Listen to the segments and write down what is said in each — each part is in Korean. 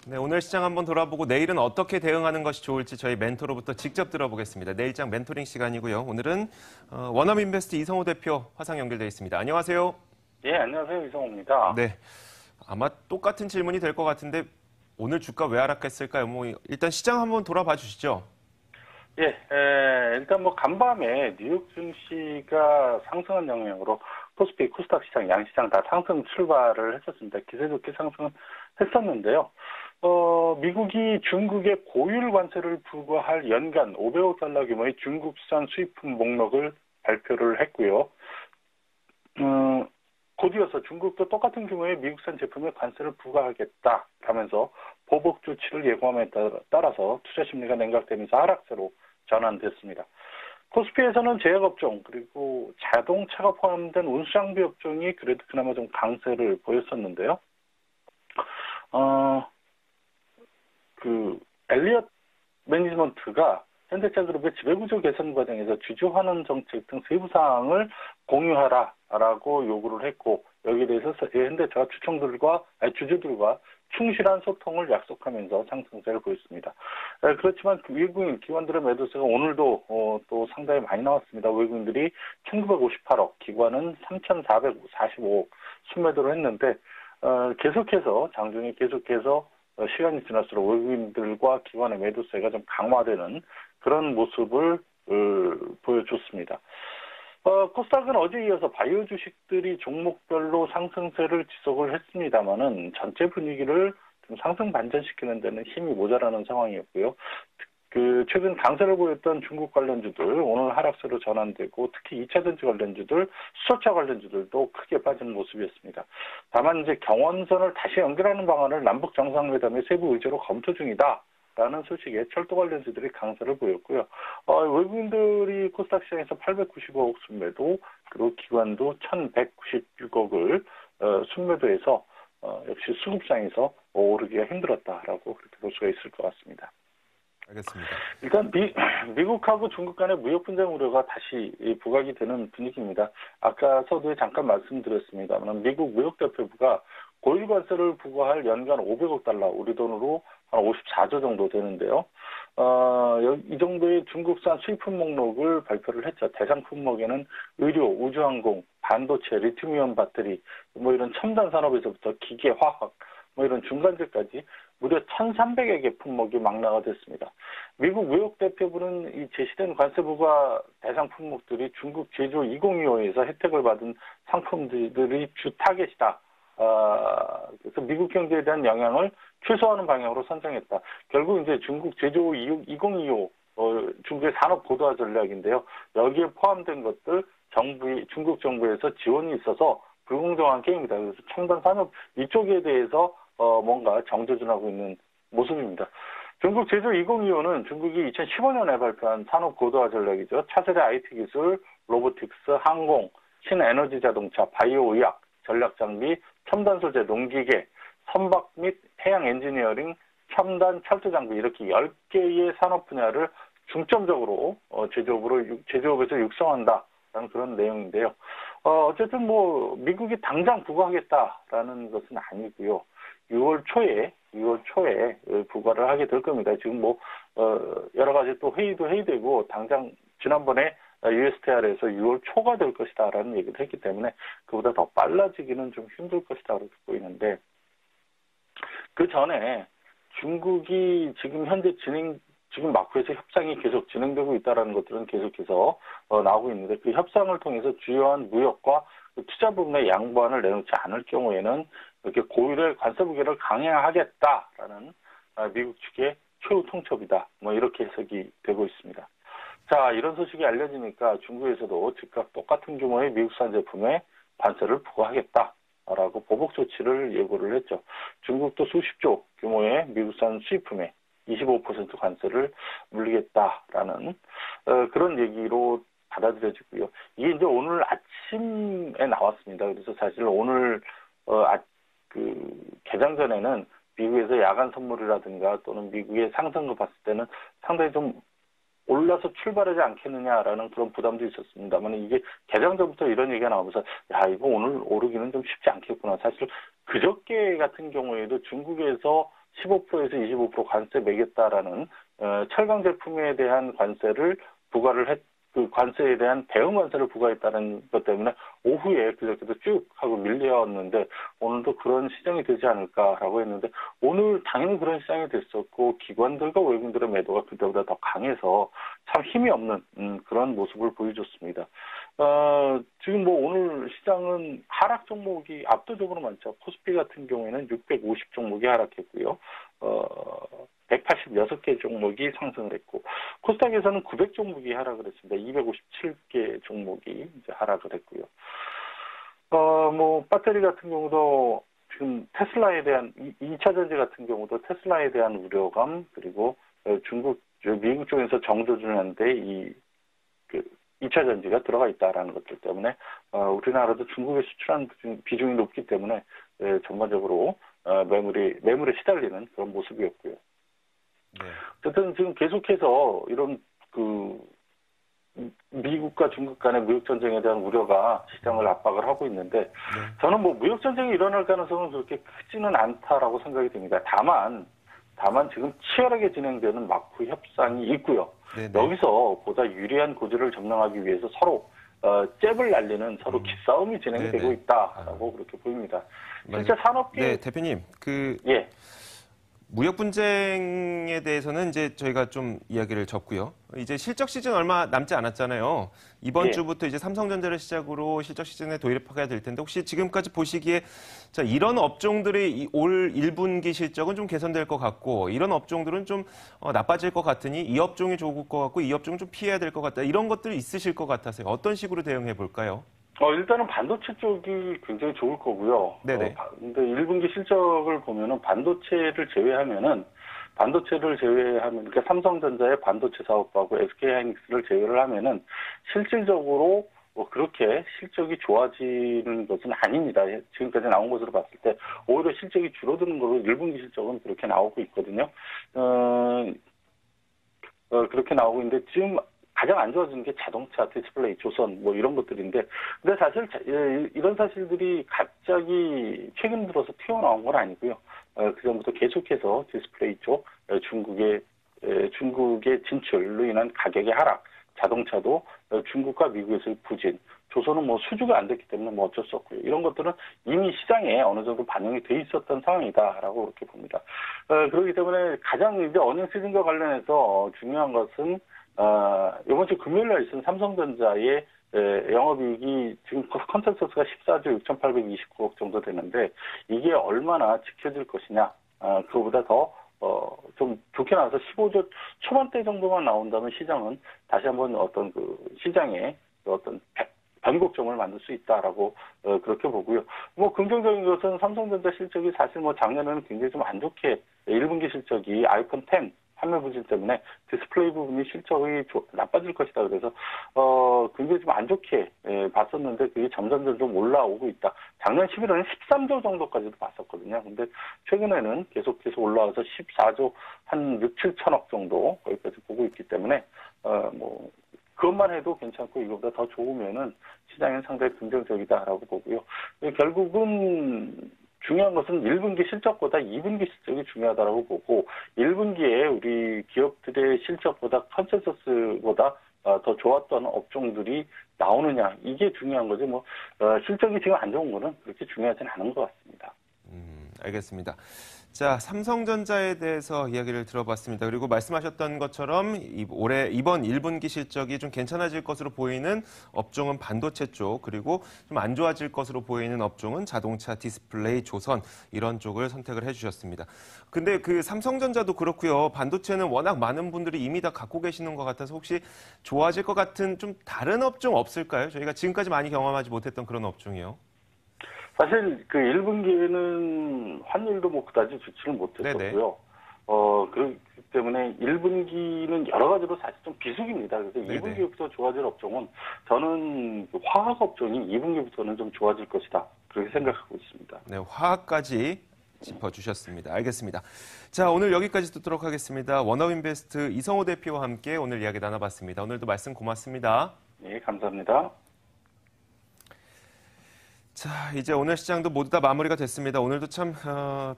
네, 오늘 시장 한번 돌아보고 내일은 어떻게 대응하는 것이 좋을지 저희 멘토로부터 직접 들어보겠습니다. 내일장 멘토링 시간이고요. 오늘은 원업인베스트 이성호 대표 화상 연결되어 있습니다. 안녕하세요. 예, 안녕하세요. 이성호입니다. 네, 아마 똑같은 질문이 될 것 같은데 오늘 주가 왜 하락했을까요? 일단 시장 한번 돌아봐 주시죠. 예, 일단 간밤에 뉴욕 증시가 상승한 영향으로 코스피, 코스닥 시장, 양시장 다 상승 출발을 했었습니다. 기세 좋게 상승은 했었는데요. 미국이 중국의 고율 관세를 부과할 연간 500억 달러 규모의 중국산 수입품 목록을 발표를 했고요. 곧이어서 중국도 똑같은 규모의 미국산 제품에 관세를 부과하겠다 라면서 보복 조치를 예고함에 따라서 투자 심리가 냉각되면서 하락세로 전환됐습니다. 코스피에서는 제약업종 그리고 자동차가 포함된 운수장비 업종이 그래도 그나마 좀 강세를 보였었는데요. 엘리엇 매니지먼트가 현대차그룹의 지배구조 개선 과정에서 주주환원 정책 등 세부 사항을 공유하라라고 요구를 했고, 여기에 대해서 현대차가 주주들과 충실한 소통을 약속하면서 상승세를 보였습니다. 그렇지만 외국인 기관들의 매도세가 오늘도 또 상당히 많이 나왔습니다. 외국인들이 1958억, 기관은 3445억 순매도를 했는데, 계속해서 장중에 시간이 지날수록 외국인들과 기관의 매도세가 좀 강화되는 그런 모습을 보여줬습니다. 코스닥은 어제 이어서 바이오 주식들이 종목별로 상승세를 지속을 했습니다만은 전체 분위기를 좀 상승 반전시키는 데는 힘이 모자라는 상황이었고요. 최근 강세를 보였던 중국 관련주들 오늘 하락세로 전환되고, 특히 2차전지 관련주들, 수소차 관련주들도 크게 빠진 모습이었습니다. 다만 이제 경원선을 다시 연결하는 방안을 남북 정상회담의 세부 의제로 검토 중이다라는 소식에 철도 관련주들이 강세를 보였고요. 외국인들이 코스닥 시장에서 895억 순매도, 그리고 기관도 1,196억을 순매도해서 역시 수급상에서 오르기가 힘들었다라고 그렇게 볼 수가 있을 것 같습니다. 알겠습니다. 일단 미국하고 중국 간의 무역 분쟁 우려가 다시 부각이 되는 분위기입니다. 아까 서두에 잠깐 말씀드렸습니다만 미국 무역대표부가 고율 관세를 부과할 연간 500억 달러, 우리 돈으로 한 54조 정도 되는데요. 이 정도의 중국산 수입품 목록을 발표를 했죠. 대상 품목에는 의료, 우주항공, 반도체, 리튬이온 배터리, 이런 첨단 산업에서부터 기계, 화학, 이런 중간재까지 무려 1,300여 개 품목이 망라가 됐습니다. 미국 무역대표부는 이 제시된 관세 부과 대상 품목들이 중국 제조 2025에서 혜택을 받은 상품들이 주 타겟이다. 그래서 미국 경제에 대한 영향을 최소화하는 방향으로 선정했다. 결국 이제 중국 제조 2025 중국의 산업 고도화 전략인데요. 여기에 포함된 것들 중국 정부에서 지원이 있어서 불공정한 게임이다. 그래서 첨단 산업 이쪽에 대해서 뭔가 정조준하고 있는 모습입니다. 중국 제조 2025는 중국이 2015년에 발표한 산업 고도화 전략이죠. 차세대 IT 기술, 로보틱스, 항공, 신에너지 자동차, 바이오 의학, 전략 장비, 첨단 소재, 농기계, 선박 및 해양 엔지니어링, 첨단 철도 장비, 이렇게 10개의 산업 분야를 중점적으로 제조업에서 육성한다라는 그런 내용인데요. 어쨌든 미국이 당장 부과하겠다라는 것은 아니고요. 6월 초에 부과를 하게 될 겁니다. 지금 여러 가지 또 회의되고, 당장 지난번에 USTR에서 6월 초가 될 것이다라는 얘기를 했기 때문에 그보다 더 빨라지기는 좀 힘들 것이다 그렇게 보이는데, 그 전에 중국이 지금 현재 지금 마크에서 협상이 계속 진행되고 있다는 것들은 계속해서 나오고 있는데, 그 협상을 통해서 주요한 무역과 투자 부분의 양보안을 내놓지 않을 경우에는 이렇게 고율의 관세 부과를 강행하겠다라는 미국 측의 최후 통첩이다. 이렇게 해석이 되고 있습니다. 자, 이런 소식이 알려지니까 중국에서도 즉각 똑같은 규모의 미국산 제품에 관세를 부과하겠다라고 보복 조치를 예고를 했죠. 중국도 수십조 규모의 미국산 수입품에 25% 관세를 물리겠다라는 그런 얘기로 받아들여지고요. 이게 이제 오늘 아침에 나왔습니다. 그래서 사실 오늘 개장 전에는 미국에서 야간 선물이라든가 또는 미국의 상승을 봤을 때는 상당히 좀 올라서 출발하지 않겠느냐라는 그런 부담도 있었습니다만, 이게 개장 전부터 이런 얘기가 나오면서 이거 오늘 오르기는 좀 쉽지 않겠구나. 사실 그저께 같은 경우에도 중국에서 15%에서 25% 관세 매겼다라는 철강 제품에 대한 관세를 부과를 그 관세에 대한 대응 관세를 부과했다는 것 때문에 오후에 그저께도 쭉 하고 밀려왔는데 오늘도 그런 시장이 되지 않을까라고 했는데 오늘 당연히 그런 시장이 됐었고 기관들과 외국인들의 매도가 그때보다 더 강해서 참 힘이 없는 그런 모습을 보여줬습니다. 지금 뭐 오늘 시장은 하락 종목이 압도적으로 많죠. 코스피 같은 경우에는 650 종목이 하락했고요. 186개 종목이 상승을 했고 코스닥에서는 900 종목이 하락을 했습니다. 257개 종목이 이제 하락을 했고요. 뭐 배터리 같은 경우도 지금 테슬라에 대한 2차 전지 같은 경우도 테슬라에 대한 우려감 그리고 미국 쪽에서 정조준한데 이 2차 전지가 들어가 있다라는 것들 때문에 우리나라도 중국에 수출하는 비중이 높기 때문에 전반적으로 매물에 시달리는 그런 모습이었고요. 네. 어쨌든 지금 계속해서 이런 미국과 중국 간의 무역 전쟁에 대한 우려가 시장을 압박을 하고 있는데 네. 저는 뭐 무역 전쟁이 일어날 가능성은 그렇게 크지는 않다라고 생각이 듭니다. 다만 지금 치열하게 진행되는 마크 협상이 있고요. 네네. 여기서 보다 유리한 고지를 점령하기 위해서 서로 잽을 날리는 서로 기싸움이 진행이 되고 있다라고 그렇게 보입니다. 실제 산업계 네, 대표님 예. 무역 분쟁에 대해서는 이제 저희가 좀 이야기를 접고요. 이제 실적 시즌 얼마 남지 않았잖아요. 이번 주부터 이제 삼성전자를 시작으로 실적 시즌에 돌입하게 될 텐데 혹시 지금까지 보시기에 자, 이런 업종들의 올 1분기 실적은 좀 개선될 것 같고 이런 업종들은 좀 나빠질 것 같으니 이 업종이 좋을 것 같고 이 업종은 좀 피해야 될 것 같다. 이런 것들이 있으실 것 같아서요. 어떤 식으로 대응해 볼까요? 일단은 반도체 쪽이 굉장히 좋을 거고요. 네네. 근데 1분기 실적을 보면은 반도체를 제외하면, 그러니까 삼성전자의 반도체 사업하고 SK하이닉스를 제외를 하면은 실질적으로 그렇게 실적이 좋아지는 것은 아닙니다. 지금까지 나온 것으로 봤을 때 오히려 실적이 줄어드는 걸로 1분기 실적은 그렇게 나오고 있거든요. 그렇게 나오고 있는데 지금 가장 안 좋아지는 게 자동차, 디스플레이, 조선 뭐 이런 것들인데 근데 사실 이런 사실들이 갑자기 최근 들어서 튀어나온 건 아니고요. 그전부터 계속해서 디스플레이 쪽 중국의 진출로 인한 가격의 하락, 자동차도 중국과 미국에서의 부진, 조선은 뭐 수주가 안 됐기 때문에 뭐 어쩔 수 없고요. 이런 것들은 이미 시장에 어느 정도 반영이 돼 있었던 상황이다라고 그렇게 봅니다. 그렇기 때문에 가장 이제 어닝 시즌과 관련해서 중요한 것은 이번 주 금요일 날 있은 삼성전자의 영업이익이 지금 컨센서스가 14조 6,829억 정도 되는데 이게 얼마나 지켜질 것이냐. 그거보다 더 좀 좋게 나와서 15조 초반대 정도만 나온다면 시장은 다시 한번 어떤 그 시장에 어떤 변곡점을 만들 수 있다라고 그렇게 보고요. 뭐 긍정적인 것은 삼성전자 실적이 사실 뭐 작년에는 굉장히 좀 안 좋게 1분기 실적이 아이폰 10 판매 부진 때문에 디스플레이 부분이 실적이 나빠질 것이다. 그래서 굉장히 좀 안 좋게 봤었는데 그게 점점 좀 올라오고 있다. 작년 11월에는 13조 정도까지도 봤었거든요. 근데 최근에는 계속해서 올라와서 14조 한 6, 7천억 정도 거기까지 보고 있기 때문에 뭐 그것만 해도 괜찮고 이거보다 더 좋으면은 시장은 상당히 긍정적이다라고 보고요. 결국은 중요한 것은 1분기 실적보다 2분기 실적이 중요하다고 보고 1분기에 우리 기업들의 실적보다 컨센서스보다 더 좋았던 업종들이 나오느냐 이게 중요한 거죠. 뭐 실적이 지금 안 좋은 거는 그렇게 중요하지는 않은 것 같습니다. 알겠습니다. 자, 삼성전자에 대해서 이야기를 들어봤습니다. 그리고 말씀하셨던 것처럼 이번 1분기 실적이 좀 괜찮아질 것으로 보이는 업종은 반도체 쪽, 그리고 좀 안 좋아질 것으로 보이는 업종은 자동차, 디스플레이, 조선 이런 쪽을 선택을 해주셨습니다. 근데 그 삼성전자도 그렇고요. 반도체는 워낙 많은 분들이 이미 다 갖고 계시는 것 같아서 혹시 좋아질 것 같은 좀 다른 업종 없을까요? 저희가 지금까지 많이 경험하지 못했던 그런 업종이요. 사실 그 1분기에는 환율도 뭐 그다지 좋지는 못했었고요. 그렇기 때문에 1분기는 여러 가지로 사실 좀 비수기입니다. 그래서 네네. 2분기부터 좋아질 업종은 저는 화학 업종이 2분기부터는 좀 좋아질 것이다. 그렇게 생각하고 있습니다. 네, 화학까지 짚어주셨습니다. 알겠습니다. 자, 오늘 여기까지 듣도록 하겠습니다. 원업인베스트 이성호 대표와 함께 오늘 이야기 나눠봤습니다. 오늘도 말씀 고맙습니다. 네, 감사합니다. 자, 이제 오늘 시장도 모두 다 마무리가 됐습니다. 오늘도 참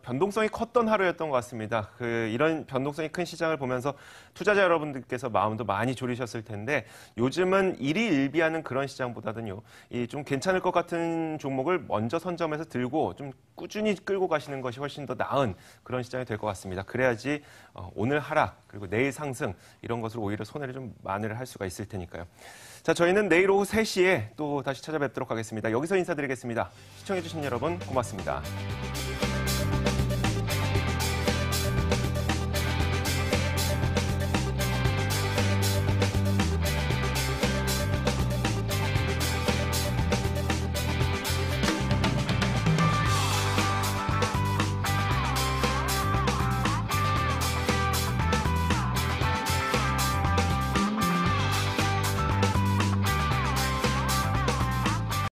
변동성이 컸던 하루였던 것 같습니다. 이런 변동성이 큰 시장을 보면서 투자자 여러분들께서 마음도 많이 졸이셨을 텐데 요즘은 일희일비하는 그런 시장보다는요, 이 좀 괜찮을 것 같은 종목을 먼저 선점해서 들고 좀 꾸준히 끌고 가시는 것이 훨씬 더 나은 그런 시장이 될 것 같습니다. 그래야지 오늘 하락 그리고 내일 상승 이런 것으로 오히려 손해를 좀 만회를 할 수가 있을 테니까요. 자, 저희는 내일 오후 3시에 또 다시 찾아뵙도록 하겠습니다. 여기서 인사드리겠습니다. 시청해주신 여러분 고맙습니다.